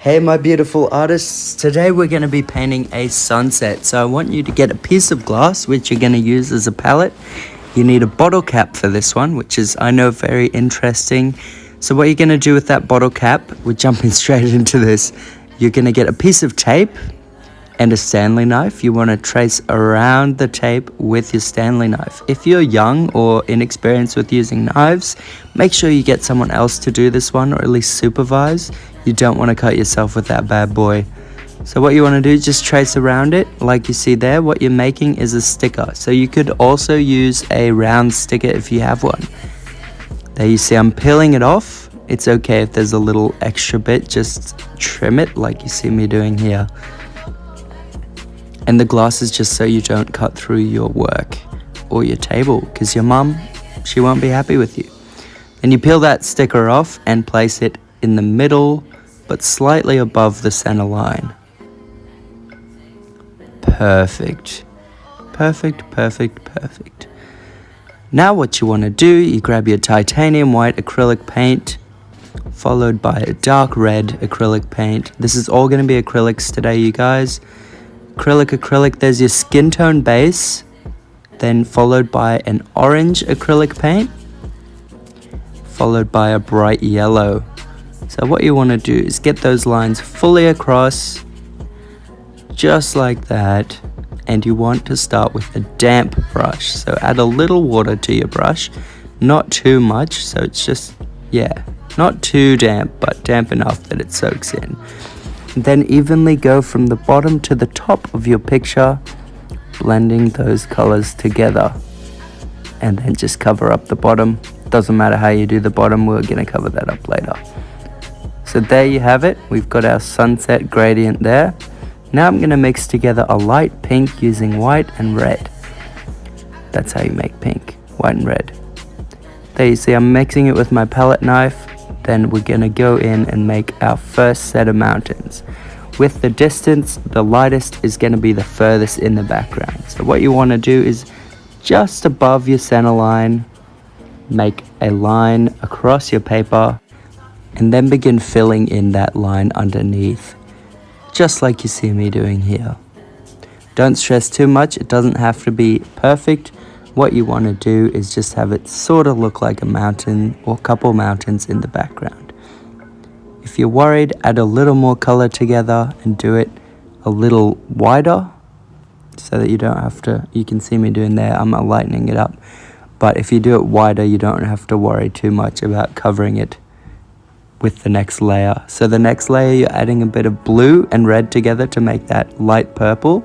Hey my beautiful artists, today we're going to be painting a sunset. So I want you to get a piece of glass which you're going to use as a palette. You need a bottle cap for this one, which is, I know, very interesting. So what you're going to do with that bottle cap, we're jumping straight into this. You're going to get a piece of tape and a Stanley knife. You want to trace around the tape with your Stanley knife. If you're young or inexperienced with using knives, make sure you get someone else to do this one, or at least supervise. You don't want to cut yourself with that bad boy. So what you want to do is just trace around it. Like you see there, what you're making is a sticker. So you could also use a round sticker if you have one. There you see I'm peeling it off. It's okay if there's a little extra bit, just trim it like you see me doing here. And the glass is just so you don't cut through your work or your table, because your mum, she won't be happy with you. And you peel that sticker off and place it in the middle, but slightly above the center line. Perfect. Perfect, perfect, perfect. Now what you want to do, you grab your titanium white acrylic paint, followed by a dark red acrylic paint. This is all going to be acrylics today, you guys. Acrylic, there's your skin tone base, then followed by an orange acrylic paint, followed by a bright yellow. So what you want to do is get those lines fully across, just like that, and you want to start with a damp brush. So add a little water to your brush, not too much, so it's just, not too damp, but damp enough that it soaks in. Then evenly go from the bottom to the top of your picture, blending those colors together. And then just cover up the bottom. Doesn't matter how you do the bottom, we're going to cover that up later. So there you have it. We've got our sunset gradient there. Now I'm going to mix together a light pink using white and red. That's how you make pink, white and red. There you see I'm mixing it with my palette knife. Then we're going to go in and make our first set of mountains. With the distance, the lightest is going to be the furthest in the background. So what you want to do is just above your center line, make a line across your paper, and then begin filling in that line underneath, just like you see me doing here. Don't stress too much, it doesn't have to be perfect. What you want to do is just have it sort of look like a mountain or a couple mountains in the background. If you're worried, add a little more color together and do it a little wider so that you don't have to, you can see me doing there, I'm lightening it up. But if you do it wider, you don't have to worry too much about covering it with the next layer. So the next layer, you're adding a bit of blue and red together to make that light purple,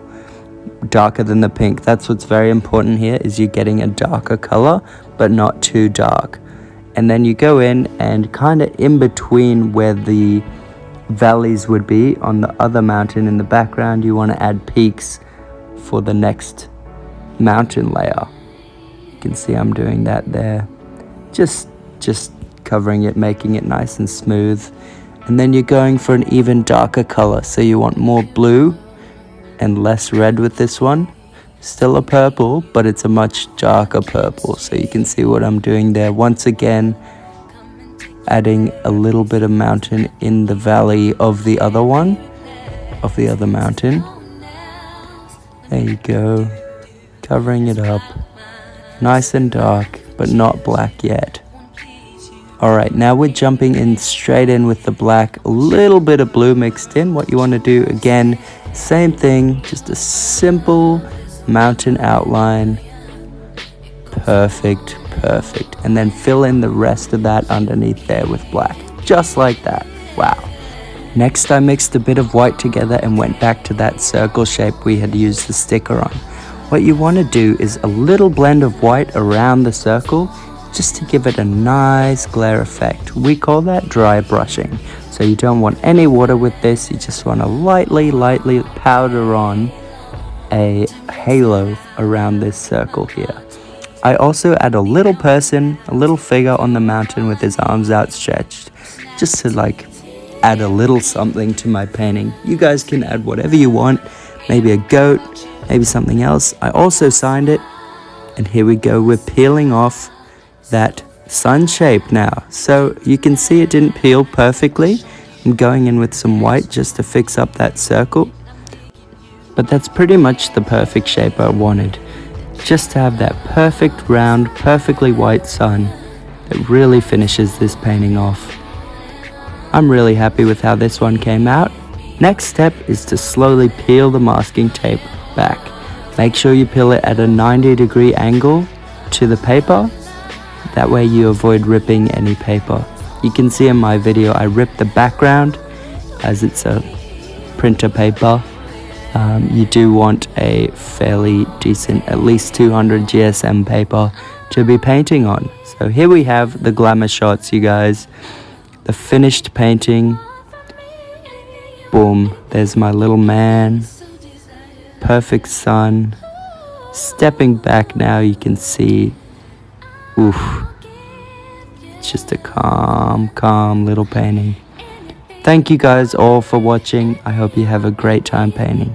darker than the pink. That's what's very important here, is you're getting a darker color but not too dark. And then you go in and kind of in between where the valleys would be on the other mountain in the background, you want to add peaks for the next mountain layer. You can see I'm doing that there, just covering it, making it nice and smooth. And then you're going for an even darker color, so you want more blue and less red with this one. Still a purple, but it's a much darker purple. So you can see what I'm doing there. Once again, adding a little bit of mountain in the valley of the other one, of the other mountain. There you go, covering it up. Nice and dark, but not black yet. Alright, now we're jumping in straight in with the black, a little bit of blue mixed in. What you want to do, again, same thing, just a simple mountain outline. Perfect, perfect. And then fill in the rest of that underneath there with black, just like that. Wow. Next, I mixed a bit of white together and went back to that circle shape we had used the sticker on. What you want to do is a little blend of white around the circle, just to give it a nice glare effect. We call that dry brushing. So you don't want any water with this, you just want to lightly powder on a halo around this circle here. I also add a little person, a little figure on the mountain with his arms outstretched, just to like add a little something to my painting. You guys can add whatever you want, maybe a goat, maybe something else. I also signed it, and here we go, we're peeling off that sun shape now. So you can see it didn't peel perfectly. I'm going in with some white just to fix up that circle. But that's pretty much the perfect shape I wanted. Just to have that perfect round, perfectly white sun that really finishes this painting off. I'm really happy with how this one came out. Next step is to slowly peel the masking tape back. Make sure you peel it at a 90-degree angle to the paper. That way you avoid ripping any paper. You can see in my video I ripped the background as it's a printer paper. You do want a fairly decent, at least 200 GSM paper to be painting on. So here we have the Glamour Shots, you guys. The finished painting. Boom, there's my little man. Perfect sun. Stepping back now, you can see, oof, it's just a calm little painting. Thank you guys all for watching. I hope you have a great time painting.